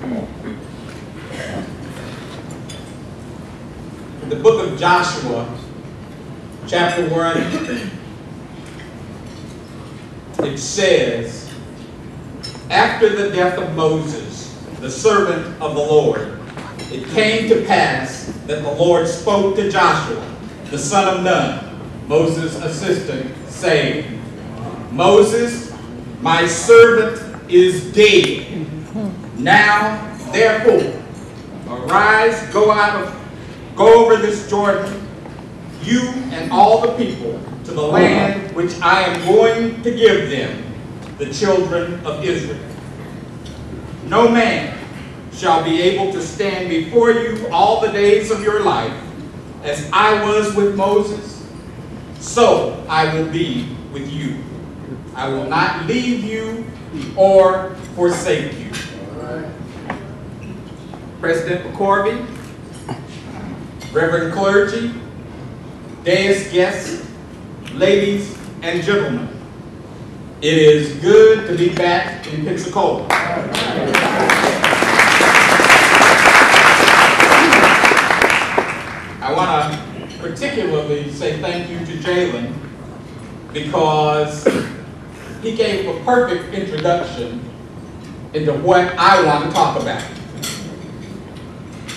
In the book of Joshua, chapter 1, it says, after the death of Moses, the servant of the Lord, it came to pass that the Lord spoke to Joshua, the son of Nun, Moses' assistant, saying, Moses, my servant is dead. Now, therefore, arise, go over this Jordan, you and all the people, to the land which I am going to give them, the children of Israel. No man shall be able to stand before you all the days of your life, as I was with Moses, so I will be with you. I will not leave you or forsake you. President McCorvey, Reverend clergy, dais guests, ladies and gentlemen, it is good to be back in Pensacola. I want to particularly say thank you to Jalen because he gave a perfect introduction into what I want to talk about.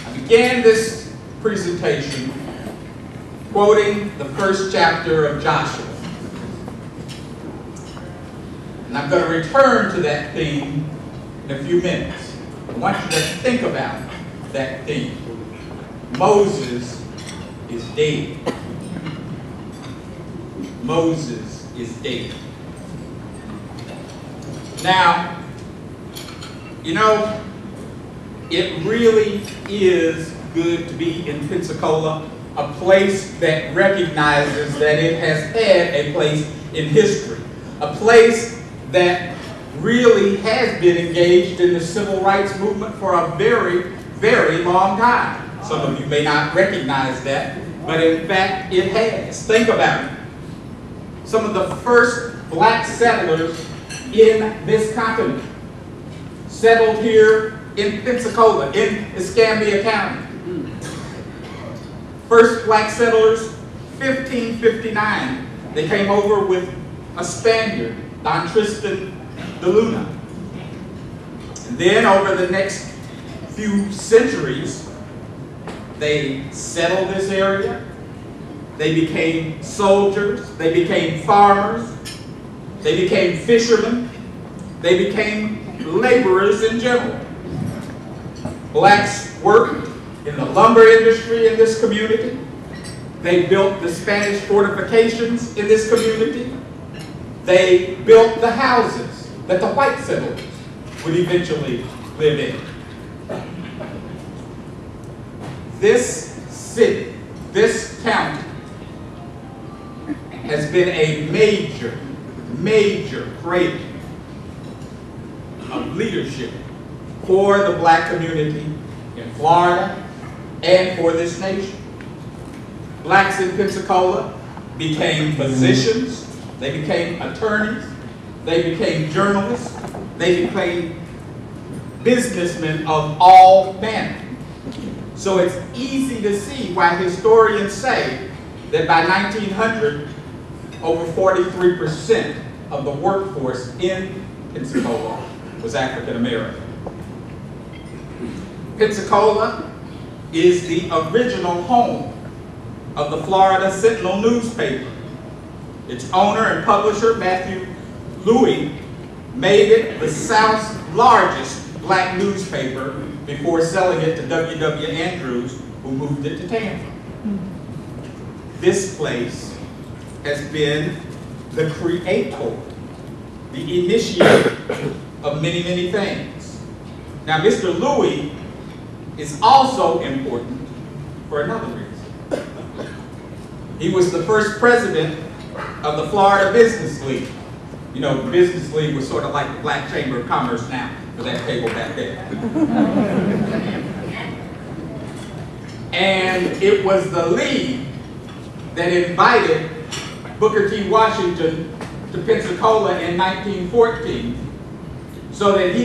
I began this presentation quoting the first chapter of Joshua. And I'm going to return to that theme in a few minutes. I want you to think about that theme. Moses is dead. Moses is dead. Now, you know, it really is good to be in Pensacola, a place that recognizes that it has had a place in history, a place that really has been engaged in the civil rights movement for a very, very long time. Some of you may not recognize that, but in fact it has. Think about it. Some of the first black settlers in this continent settled here in Pensacola, in Escambia County. First black settlers, 1559. They came over with a Spaniard, Don Tristan de Luna. And then over the next few centuries, they settled this area. They became soldiers. They became farmers. They became fishermen. They became laborers in general. Blacks worked in the lumber industry in this community. They built the Spanish fortifications in this community. They built the houses that the white settlers would eventually live in. This city, this county, has been a major, major cradle of leadership for the black community in Florida and for this nation. Blacks in Pensacola became physicians, they became attorneys, they became journalists, they became businessmen of all manner. So it's easy to see why historians say that by 1900, over 43% of the workforce in Pensacola was African American. Pensacola is the original home of the Florida Sentinel newspaper. Its owner and publisher, Matthew Louis, made it the South's largest black newspaper before selling it to W.W. Andrews, who moved it to Tampa. This place has been the creator, the initiator of many, many things. Now, Mr. Louis is also important for another reason. He was the first president of the Florida Business League. You know, the Business League was sort of like the Black Chamber of Commerce now, for that table back there. And it was the league that invited Booker T. Washington to Pensacola in 1914 so that he